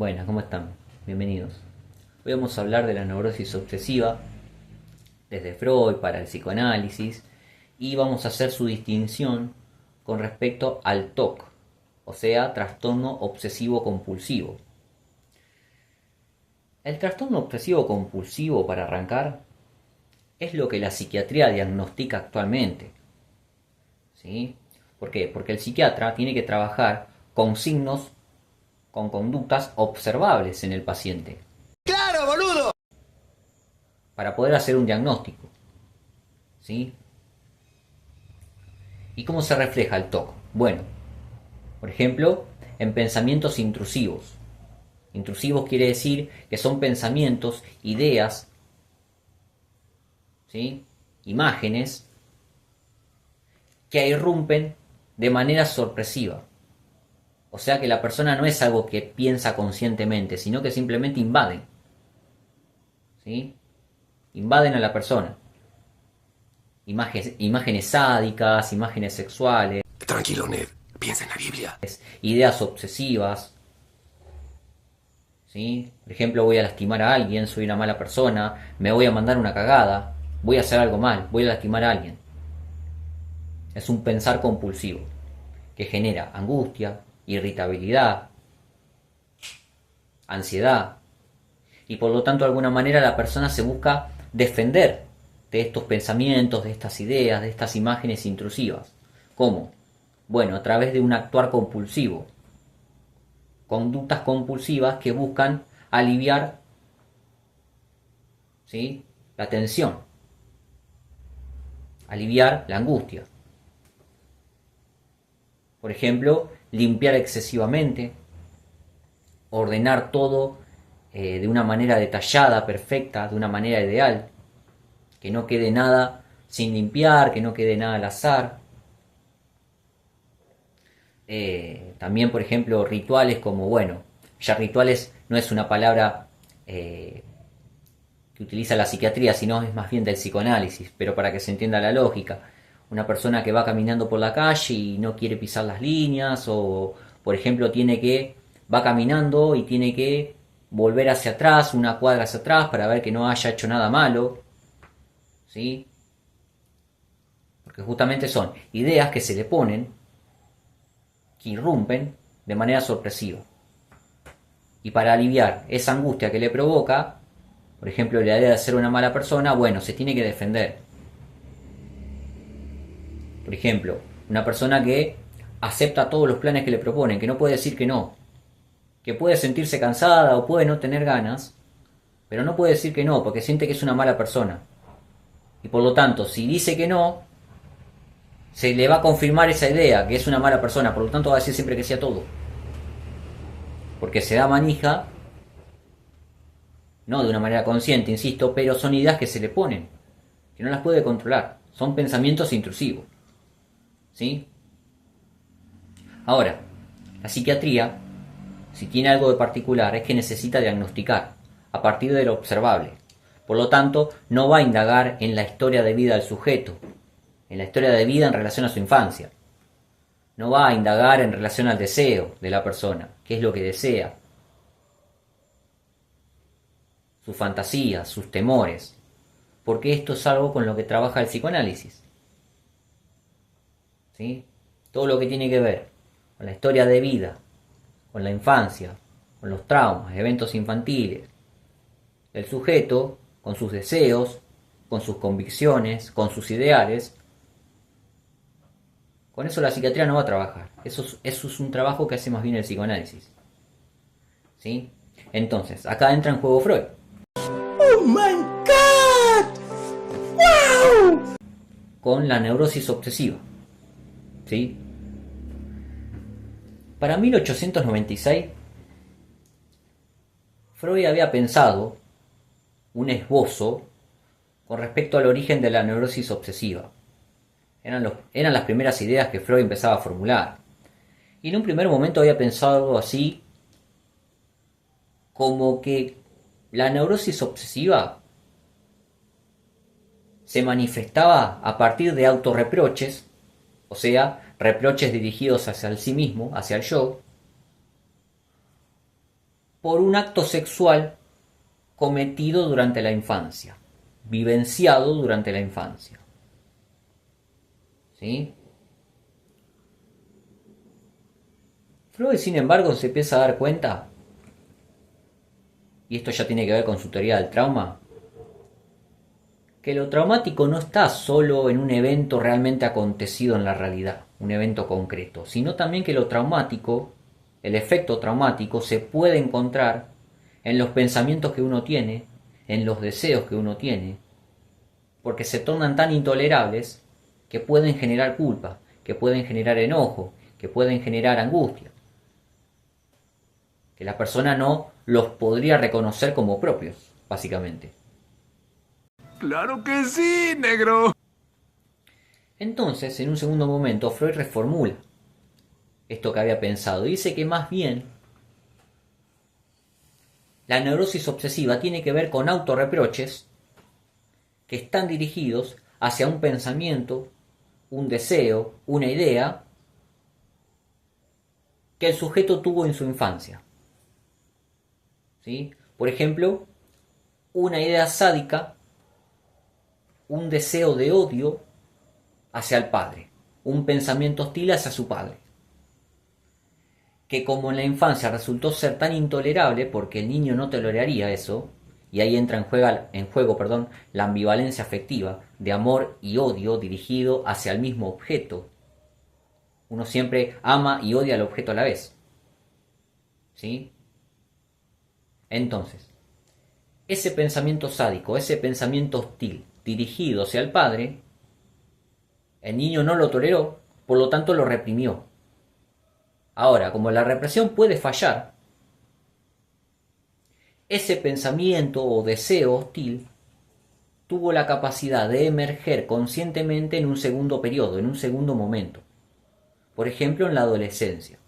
Buenas, ¿cómo están? Bienvenidos. Hoy vamos a hablar de la neurosis obsesiva desde Freud para el psicoanálisis y vamos a hacer su distinción con respecto al TOC, o sea, trastorno obsesivo compulsivo. El trastorno obsesivo compulsivo, para arrancar, es lo que la psiquiatría diagnostica actualmente. ¿Sí? ¿Por qué? Porque el psiquiatra tiene que trabajar con signos, con conductas observables en el paciente. ¡Claro, boludo! Para poder hacer un diagnóstico. ¿Sí? ¿Y cómo se refleja el TOC? Bueno, por ejemplo, en pensamientos intrusivos. Intrusivos quiere decir que son pensamientos, ideas, ¿sí? Imágenes que irrumpen de manera sorpresiva. O sea que la persona no es algo que piensa conscientemente, sino que simplemente invaden. ¿Sí? Invaden a la persona. Imágenes sádicas, imágenes sexuales, Tranquilo, Ned. Piensa en la Biblia. ideas obsesivas. ¿Sí? Por ejemplo, voy a lastimar a alguien, soy una mala persona, me voy a mandar una cagada, voy a hacer algo mal, voy a lastimar a alguien. Es un pensar compulsivo que genera angustia, irritabilidad, ansiedad, y por lo tanto de alguna manera la persona se busca defender de estos pensamientos, de estas ideas, de estas imágenes intrusivas. ¿Cómo? Bueno, a través de un actuar compulsivo, conductas compulsivas que buscan aliviar, ¿sí?, la tensión, aliviar la angustia. Por ejemplo, limpiar excesivamente, ordenar todo de una manera detallada, perfecta, de una manera ideal, que no quede nada sin limpiar, que no quede nada al azar. También, por ejemplo, rituales como, bueno, ya rituales no es una palabra que utiliza la psiquiatría, sino es más bien del psicoanálisis, pero para que se entienda la lógica. Una persona que va caminando por la calle y no quiere pisar las líneas, o por ejemplo va caminando y tiene que volver hacia atrás, una cuadra hacia atrás, para ver que no haya hecho nada malo, ¿sí? Porque justamente son ideas que se le ponen, que irrumpen de manera sorpresiva. Y para aliviar esa angustia que le provoca, por ejemplo, la idea de ser una mala persona, bueno, se tiene que defender. Por ejemplo, una persona que acepta todos los planes que le proponen, que no puede decir que no, que puede sentirse cansada o puede no tener ganas, pero no puede decir que no porque siente que es una mala persona. Y por lo tanto, si dice que no, se le va a confirmar esa idea, que es una mala persona, por lo tanto va a decir siempre que sí a todo. Porque se da manija, no de una manera consciente, insisto, pero son ideas que se le ponen, que no las puede controlar, son pensamientos intrusivos. ¿Sí? Ahora, la psiquiatría, si tiene algo de particular, es que necesita diagnosticar a partir de lo observable. Por lo tanto, no va a indagar en la historia de vida del sujeto, en la historia de vida en relación a su infancia. No va a indagar en relación al deseo de la persona, qué es lo que desea, sus fantasías, sus temores, porque esto es algo con lo que trabaja el psicoanálisis. ¿Sí? Todo lo que tiene que ver con la historia de vida, con la infancia, con los traumas, eventos infantiles, el sujeto, con sus deseos, con sus convicciones, con sus ideales. Con eso la psiquiatría no va a trabajar. Eso es un trabajo que hace más bien el psicoanálisis. ¿Sí? Entonces, acá entra en juego Freud. ¡Oh my God! ¡Wow! Con la neurosis obsesiva. ¿Sí? Para 1896, Freud había pensado un esbozo con respecto al origen de la neurosis obsesiva. Eran las primeras ideas que Freud empezaba a formular. Y en un primer momento había pensado algo así como que la neurosis obsesiva se manifestaba a partir de autorreproches, o sea, reproches dirigidos hacia el sí mismo, hacia el yo, por un acto sexual cometido durante la infancia, vivenciado durante la infancia. ¿Sí? Freud, sin embargo, se empieza a dar cuenta, y esto ya tiene que ver con su teoría del trauma, que lo traumático no está solo en un evento realmente acontecido en la realidad, un evento concreto, sino también que lo traumático, el efecto traumático, se puede encontrar en los pensamientos que uno tiene, en los deseos que uno tiene, porque se tornan tan intolerables que pueden generar culpa, que pueden generar enojo, que pueden generar angustia, que la persona no los podría reconocer como propios, básicamente. ¡Claro que sí, negro! Entonces, en un segundo momento, Freud reformula esto que había pensado. Dice que más bien la neurosis obsesiva tiene que ver con autorreproches que están dirigidos hacia un pensamiento, un deseo, una idea que el sujeto tuvo en su infancia. ¿Sí? Por ejemplo, una idea sádica, un deseo de odio hacia el padre, un pensamiento hostil hacia su padre, que como en la infancia resultó ser tan intolerable porque el niño no toleraría eso, y ahí entra en juego, la ambivalencia afectiva de amor y odio dirigido hacia el mismo objeto. Uno siempre ama y odia al objeto a la vez. ¿Sí? Entonces, ese pensamiento sádico, ese pensamiento hostil dirigido hacia el padre, el niño no lo toleró, por lo tanto lo reprimió. Ahora, como la represión puede fallar, ese pensamiento o deseo hostil tuvo la capacidad de emerger conscientemente en un segundo periodo, en un segundo momento. Por ejemplo, en la adolescencia.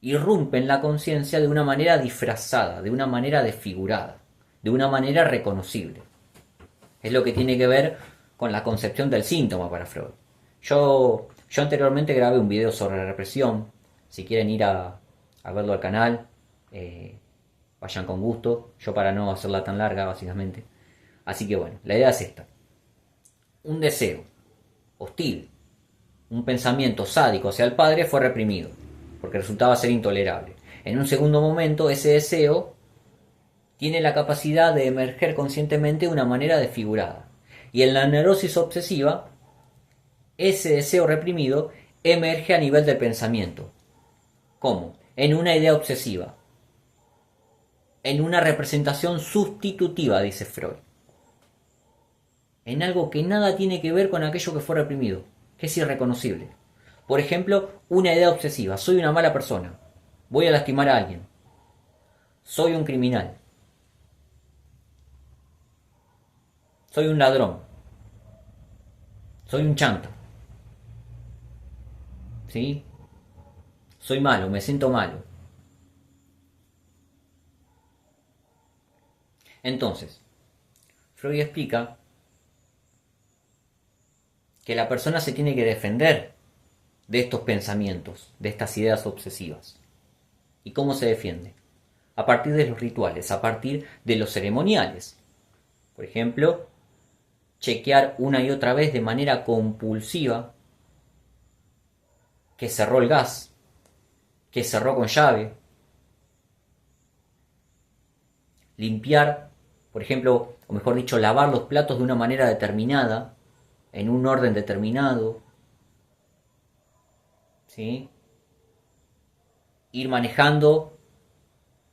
Irrumpe en la conciencia de una manera disfrazada, de una manera desfigurada, de una manera reconocible. Es lo que tiene que ver con la concepción del síntoma para Freud. Yo anteriormente grabé un video sobre la represión. Si quieren ir a verlo al canal, vayan con gusto. Yo para no hacerla tan larga, básicamente. Así que bueno, la idea es esta. Un deseo hostil, un pensamiento sádico hacia el padre fue reprimido, porque resultaba ser intolerable. En un segundo momento, ese deseo tiene la capacidad de emerger conscientemente de una manera desfigurada. Y en la neurosis obsesiva, ese deseo reprimido emerge a nivel del pensamiento. ¿Cómo? En una idea obsesiva. En una representación sustitutiva, dice Freud. En algo que nada tiene que ver con aquello que fue reprimido, que es irreconocible. Por ejemplo, una idea obsesiva. Soy una mala persona. Voy a lastimar a alguien. Soy un criminal. Soy un ladrón. Soy un chanta. ¿Sí? Soy malo, me siento malo. Entonces, Freud explica que la persona se tiene que defender de estos pensamientos, de estas ideas obsesivas. ¿Y cómo se defiende? A partir de los rituales, a partir de los ceremoniales. Por ejemplo, chequear una y otra vez de manera compulsiva que cerró el gas, que cerró con llave. Limpiar, por ejemplo, o mejor dicho, lavar los platos de una manera determinada, en un orden determinado. ¿Sí? Ir manejando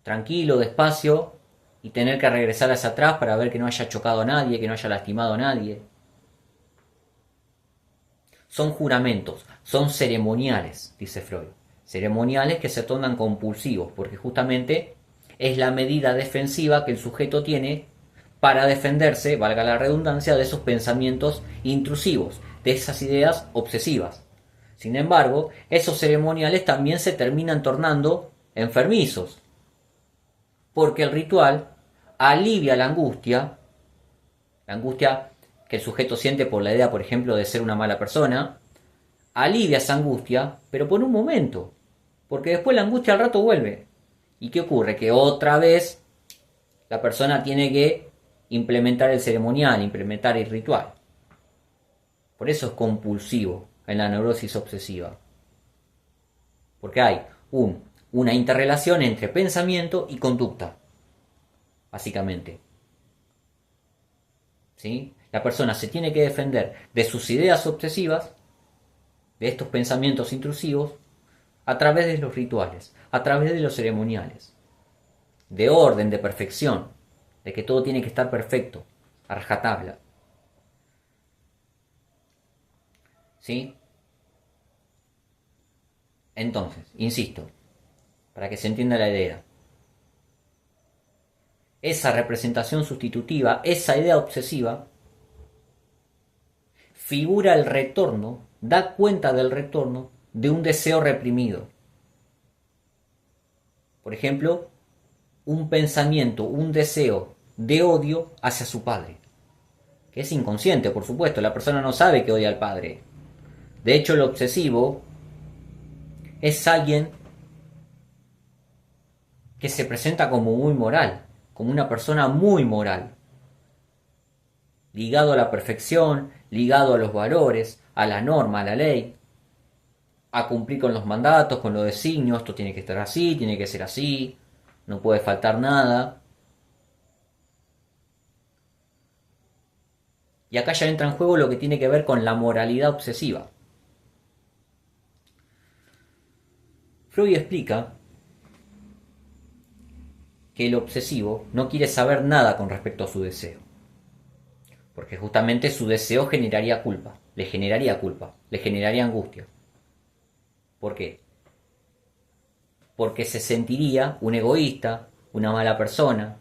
tranquilo, despacio, y tener que regresar hacia atrás para ver que no haya chocado a nadie, que no haya lastimado a nadie. Son juramentos, son ceremoniales, dice Freud. Ceremoniales que se tornan compulsivos, porque justamente es la medida defensiva que el sujeto tiene para defenderse, valga la redundancia, de esos pensamientos intrusivos, de esas ideas obsesivas. Sin embargo, esos ceremoniales también se terminan tornando enfermizos, porque el ritual alivia la angustia que el sujeto siente por la idea, por ejemplo, de ser una mala persona, alivia esa angustia, pero por un momento, porque después la angustia al rato vuelve, ¿Y qué ocurre? Que otra vez la persona tiene que implementar el ceremonial, implementar el ritual. Por eso es compulsivo en la neurosis obsesiva. Porque hay una interrelación entre pensamiento y conducta, básicamente. ¿Sí? La persona se tiene que defender de sus ideas obsesivas, de estos pensamientos intrusivos, a través de los rituales, a través de los ceremoniales, de orden, de perfección, de que todo tiene que estar perfecto, a rajatabla. ¿Sí? Entonces, insisto, para que se entienda la idea, esa representación sustitutiva, esa idea obsesiva, figura el retorno, da cuenta del retorno de un deseo reprimido. Por ejemplo, un pensamiento, un deseo de odio hacia su padre, que es inconsciente, por supuesto, la persona no sabe que odia al padre. De hecho, el obsesivo es alguien que se presenta como muy moral, como una persona muy moral, ligado a la perfección, ligado a los valores, a la norma, a la ley, a cumplir con los mandatos, con los designios, esto tiene que estar así, tiene que ser así, no puede faltar nada. Y acá ya entra en juego lo que tiene que ver con la moralidad obsesiva. Freud explica que el obsesivo no quiere saber nada con respecto a su deseo, porque justamente su deseo generaría culpa, le generaría angustia. ¿Por qué? Porque se sentiría un egoísta, una mala persona,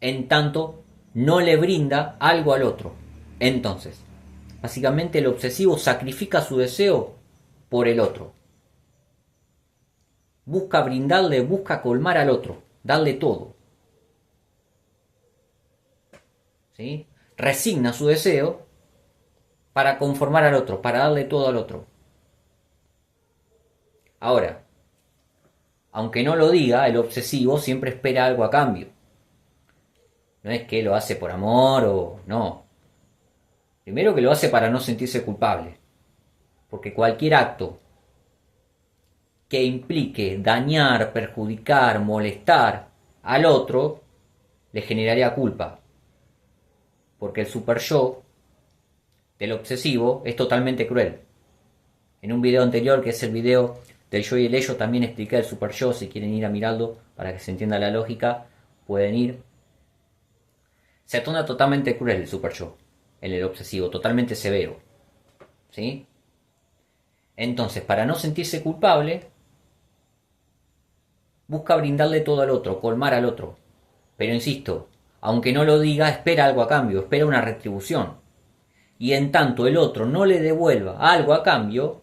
en tanto no le brinda algo al otro. Entonces, básicamente el obsesivo sacrifica su deseo por el otro. Busca brindarle, busca colmar al otro, darle todo. ¿Sí? Resigna su deseo para conformar al otro, para darle todo al otro. Ahora, aunque no lo diga, el obsesivo siempre espera algo a cambio. No es que lo hace por amor o no. Primero que lo hace para no sentirse culpable. Porque cualquier acto que implique dañar, perjudicar, molestar al otro, le generaría culpa. Porque el super yo del obsesivo es totalmente cruel. En un video anterior, que es el video del yo y el ello, también expliqué el super yo. Si quieren ir a mirarlo para que se entienda la lógica, pueden ir. Se torna totalmente cruel el super yo, en el obsesivo, totalmente severo. ¿Sí? Entonces, para no sentirse culpable, busca brindarle todo al otro, colmar al otro. Pero insisto, aunque no lo diga, espera algo a cambio, espera una retribución. Y en tanto el otro no le devuelva algo a cambio,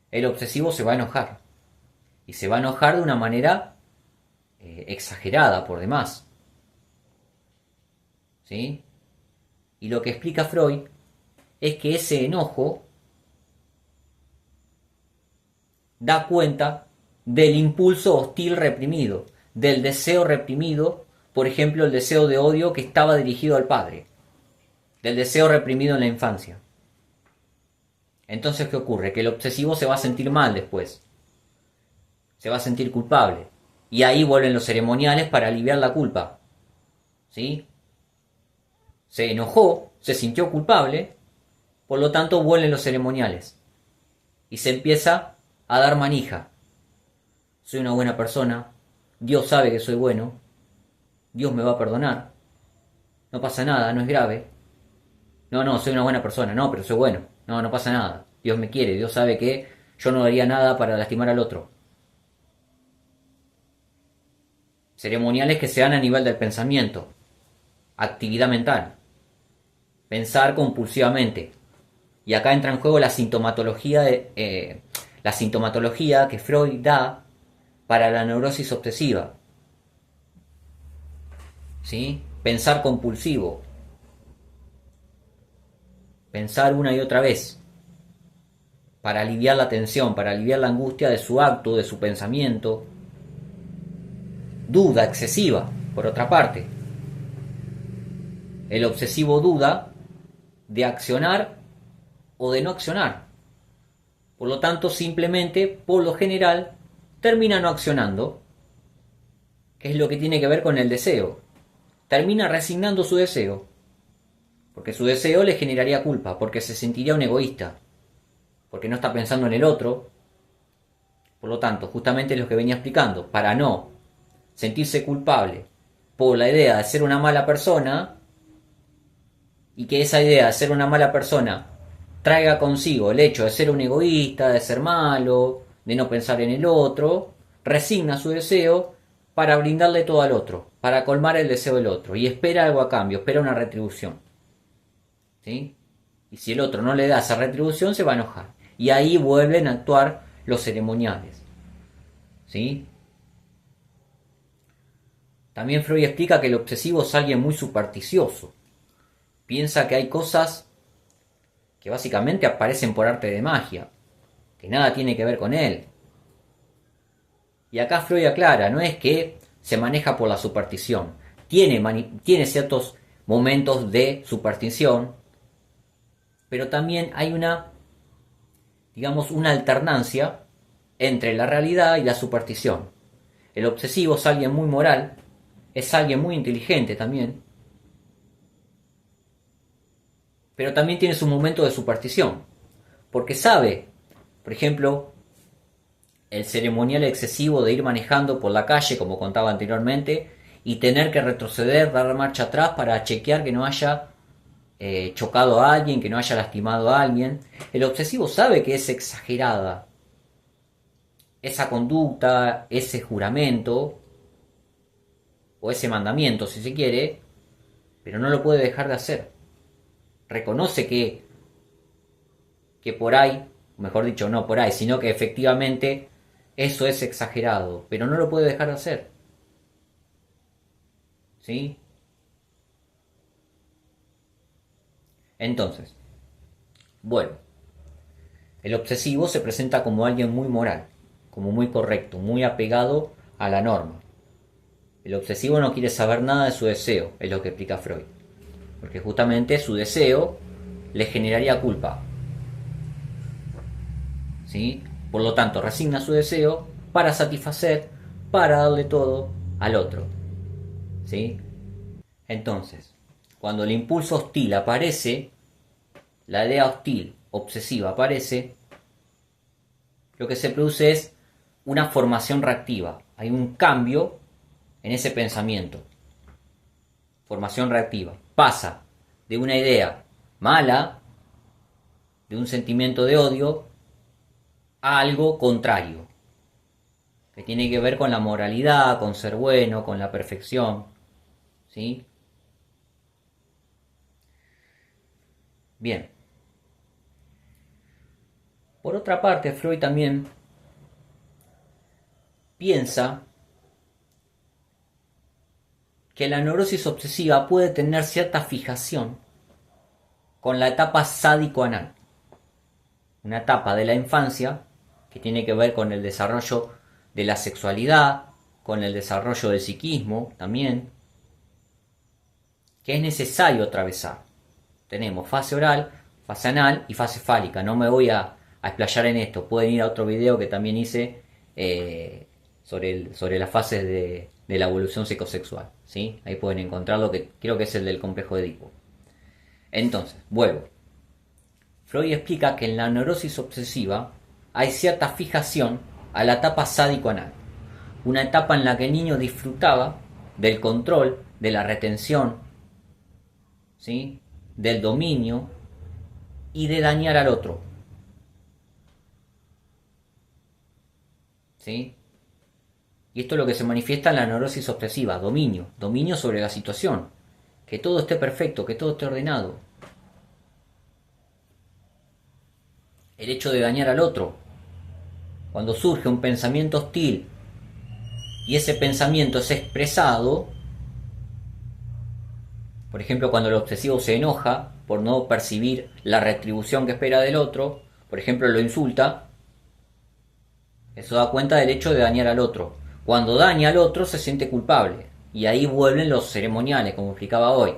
el obsesivo se va a enojar. Y se va a enojar de una manera exagerada por demás. ¿Sí? Y lo que explica Freud es que ese enojo da cuenta del impulso hostil reprimido, del deseo reprimido, por ejemplo, el deseo de odio que estaba dirigido al padre, del deseo reprimido en la infancia. Entonces, ¿qué ocurre? Que el obsesivo se va a sentir mal después, se va a sentir culpable, y ahí vuelven los ceremoniales para aliviar la culpa. ¿Sí? Se enojó, se sintió culpable, por lo tanto vuelven los ceremoniales, y se empieza a dar manija. Soy una buena persona, Dios sabe que soy bueno, Dios me va a perdonar, no pasa nada, no es grave. No, soy una buena persona, no, pero soy bueno, no pasa nada, Dios me quiere, Dios sabe que yo no haría nada para lastimar al otro. Ceremoniales que se dan a nivel del pensamiento, actividad mental, pensar compulsivamente. Y acá entra en juego la sintomatología que Freud da para la neurosis obsesiva. ¿Sí? Pensar compulsivo. Pensar una y otra vez. para aliviar la tensión, para aliviar la angustia de su acto, de su pensamiento. Duda excesiva, por otra parte. El obsesivo duda de accionar o de no accionar. Por lo tanto, simplemente, por lo general, termina no accionando, que es lo que tiene que ver con el deseo. Termina resignando su deseo, porque su deseo le generaría culpa, porque se sentiría un egoísta, porque no está pensando en el otro. Por lo tanto, justamente lo que venía explicando, para no sentirse culpable por la idea de ser una mala persona, y que esa idea de ser una mala persona traiga consigo el hecho de ser un egoísta, de ser malo, de no pensar en el otro, resigna su deseo para brindarle todo al otro, para colmar el deseo del otro, y espera algo a cambio, espera una retribución. ¿Sí? Y si el otro no le da esa retribución, se va a enojar. Y ahí vuelven a actuar los ceremoniales. ¿Sí? También Freud explica que el obsesivo es alguien muy supersticioso. Piensa que hay cosas que básicamente aparecen por arte de magia, que nada tiene que ver con él. Y acá Freud aclara, no es que se maneja por la superstición, tiene ciertos momentos de superstición, pero también hay una alternancia entre la realidad y la superstición. El obsesivo es alguien muy moral, es alguien muy inteligente también, pero también tiene su momento de superstición, porque sabe, por ejemplo, el ceremonial excesivo de ir manejando por la calle, como contaba anteriormente, y tener que retroceder, dar marcha atrás para chequear que no haya chocado a alguien, que no haya lastimado a alguien. El obsesivo sabe que es exagerada esa conducta, ese juramento, o ese mandamiento, si se quiere, pero no lo puede dejar de hacer. Reconoce que por ahí, mejor dicho, no por ahí, sino que efectivamente eso es exagerado, pero no lo puede dejar de hacer. ¿Sí? Entonces, bueno, el obsesivo se presenta como alguien muy moral, como muy correcto, muy apegado a la norma. El obsesivo no quiere saber nada de su deseo, es lo que explica Freud, porque justamente su deseo le generaría culpa. ¿Sí? Por lo tanto, resigna su deseo para satisfacer, para darle todo al otro. ¿Sí? Entonces, cuando el impulso hostil aparece, la idea hostil, obsesiva aparece, lo que se produce es una formación reactiva. Hay un cambio en ese pensamiento. Formación reactiva. Pasa de una idea mala, de un sentimiento de odio, a algo contrario, que tiene que ver con la moralidad, con ser bueno, con la perfección. ¿Sí? Bien. Por otra parte, Freud también piensa que la neurosis obsesiva puede tener cierta fijación con la etapa sádico-anal, una etapa de la infancia que tiene que ver con el desarrollo de la sexualidad, con el desarrollo del psiquismo también, que es necesario atravesar. Tenemos fase oral, fase anal y fase fálica. No me voy a explayar en esto. Pueden ir a otro video que también hice sobre las fases de la evolución psicosexual. ¿Sí? Ahí pueden encontrarlo, que creo que es el del complejo de Edipo. Entonces, vuelvo. Freud explica que en la neurosis obsesiva hay cierta fijación a la etapa sádico-anal. Una etapa en la que el niño disfrutaba del control, de la retención, ¿sí? Del dominio y de dañar al otro. ¿Sí? Y esto es lo que se manifiesta en la neurosis obsesiva, dominio sobre la situación, que todo esté perfecto, que todo esté ordenado. El hecho de dañar al otro, cuando surge un pensamiento hostil y ese pensamiento es expresado, por ejemplo cuando el obsesivo se enoja por no percibir la retribución que espera del otro, por ejemplo, lo insulta, eso da cuenta del hecho de dañar al otro. Cuando daña al otro se siente culpable. Y ahí vuelven los ceremoniales, como explicaba hoy.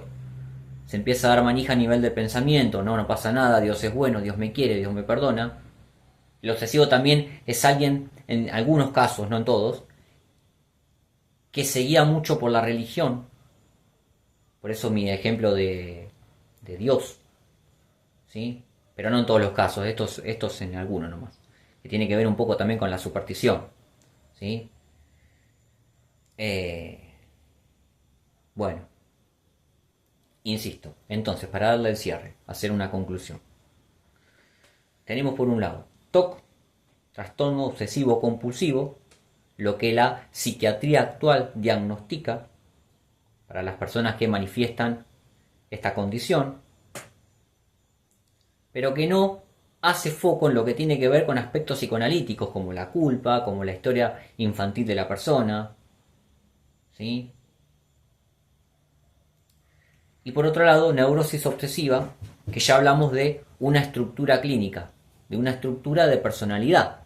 Se empieza a dar manija a nivel de pensamiento. No, no pasa nada, Dios es bueno, Dios me quiere, Dios me perdona. El obsesivo también es alguien, en algunos casos, no en todos, que se guía mucho por la religión. Por eso mi ejemplo de Dios. ¿Sí? Pero no en todos los casos, estos en algunos nomás. Que tiene que ver un poco también con la superstición. ¿Sí? Bueno, insisto, entonces, para darle el cierre, hacer una conclusión. Tenemos por un lado TOC, trastorno obsesivo compulsivo, lo que la psiquiatría actual diagnostica para las personas que manifiestan esta condición, pero que no hace foco en lo que tiene que ver con aspectos psicoanalíticos como la culpa, como la historia infantil de la persona, ¿sí? Y por otro lado, neurosis obsesiva, que ya hablamos de una estructura clínica, de una estructura de personalidad,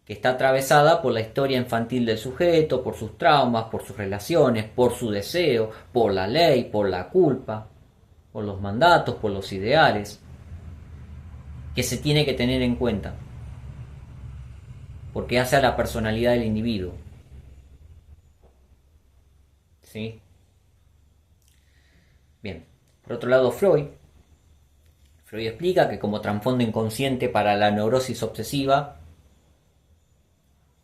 que está atravesada por la historia infantil del sujeto, por sus traumas, por sus relaciones, por su deseo, por la ley, por la culpa, por los mandatos, por los ideales, que se tiene que tener en cuenta, porque hace a la personalidad del individuo. ¿Sí? Bien, por otro lado, Freud explica que como trasfondo inconsciente para la neurosis obsesiva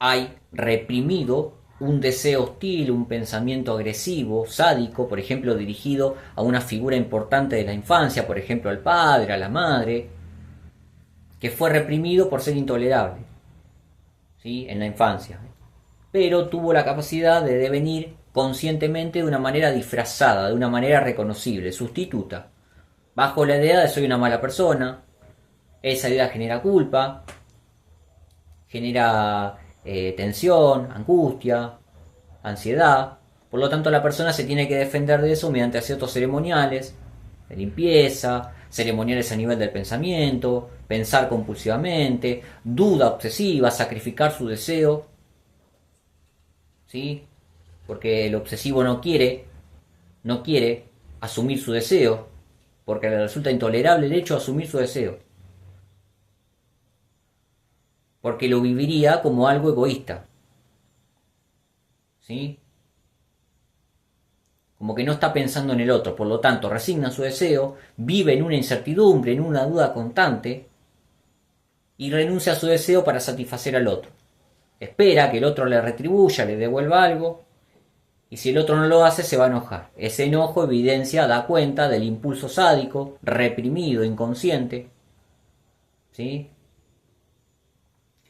hay reprimido un deseo hostil, un pensamiento agresivo, sádico, por ejemplo, dirigido a una figura importante de la infancia, por ejemplo, al padre, a la madre, que fue reprimido por ser intolerable, ¿sí? En la infancia, pero tuvo la capacidad de devenir conscientemente de una manera disfrazada, de una manera reconocible, sustituta, bajo la idea de soy una mala persona. Esa idea genera culpa, genera tensión, angustia, ansiedad. Por lo tanto, la persona se tiene que defender de eso mediante ciertos ceremoniales de limpieza, ceremoniales a nivel del pensamiento, pensar compulsivamente, duda obsesiva, sacrificar su deseo, ¿sí? Porque el obsesivo no quiere asumir su deseo, porque le resulta intolerable el hecho de asumir su deseo, porque lo viviría como algo egoísta, ¿sí? Como que no está pensando en el otro, por lo tanto resigna su deseo, vive en una incertidumbre, en una duda constante, y renuncia a su deseo para satisfacer al otro. Espera que el otro le retribuya, le devuelva algo, y si el otro no lo hace se va a enojar. Ese enojo evidencia, da cuenta del impulso sádico, reprimido, inconsciente, ¿sí?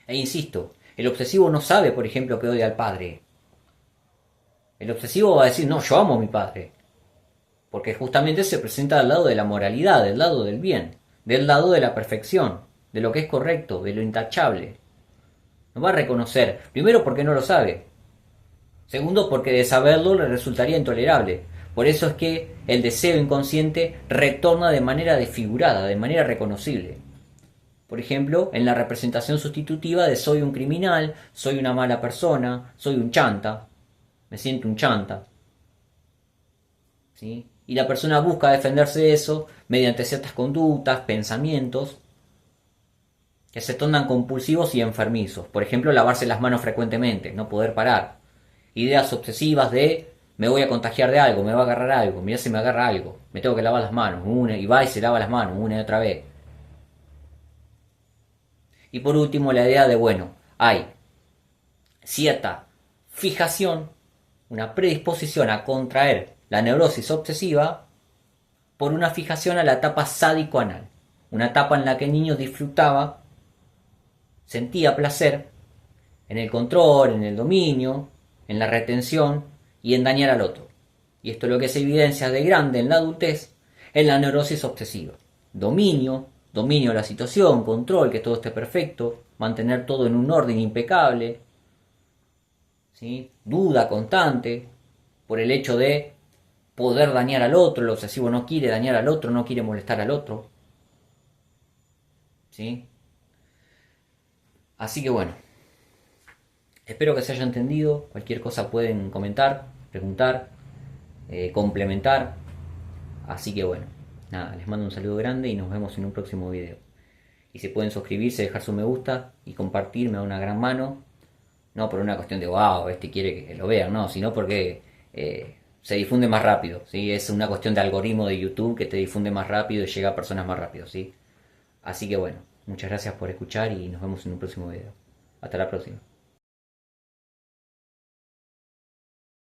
E insisto, el obsesivo no sabe, por ejemplo, que odia al padre. El obsesivo va a decir, no, yo amo a mi padre. Porque justamente se presenta al lado de la moralidad, del lado del bien, del lado de la perfección, de lo que es correcto, de lo intachable. No va a reconocer, primero porque no lo sabe. Segundo porque de saberlo le resultaría intolerable. Por eso es que el deseo inconsciente retorna de manera desfigurada, de manera reconocible. Por ejemplo, en la representación sustitutiva de soy un criminal, soy una mala persona, soy un chanta, me siento un chanta, ¿sí? Y la persona busca defenderse de eso mediante ciertas conductas, pensamientos, que se tornan compulsivos y enfermizos. Por ejemplo, lavarse las manos frecuentemente, no poder parar. Ideas obsesivas de me voy a contagiar de algo, me va a agarrar algo, mirá si me agarra algo, me tengo que lavar las manos, y va y se lava las manos una y otra vez. Y por último, la idea de, bueno, hay cierta fijación, una predisposición a contraer la neurosis obsesiva por una fijación a la etapa sádico-anal, una etapa en la que el niño disfrutaba, sentía placer en el control, en el dominio, en la retención y en dañar al otro. Y esto es lo que se evidencia de grande en la adultez en la neurosis obsesiva. Dominio de la situación, control, que todo esté perfecto, mantener todo en un orden impecable, ¿sí? Duda constante por el hecho de poder dañar al otro. El obsesivo no quiere dañar al otro, no quiere molestar al otro. ¿sí? Así que bueno, espero que se haya entendido. Cualquier cosa pueden comentar, preguntar, complementar. Así que bueno, nada, les mando un saludo grande y nos vemos en un próximo video. Y si pueden suscribirse, dejar su me gusta y compartir, me da una gran mano. No por una cuestión de wow, este quiere que lo vean, no, sino porque se difunde más rápido, ¿sí? Es una cuestión de algoritmo de YouTube que te difunde más rápido y llega a personas más rápido, ¿sí? Así que bueno, muchas gracias por escuchar y nos vemos en un próximo video. Hasta la próxima.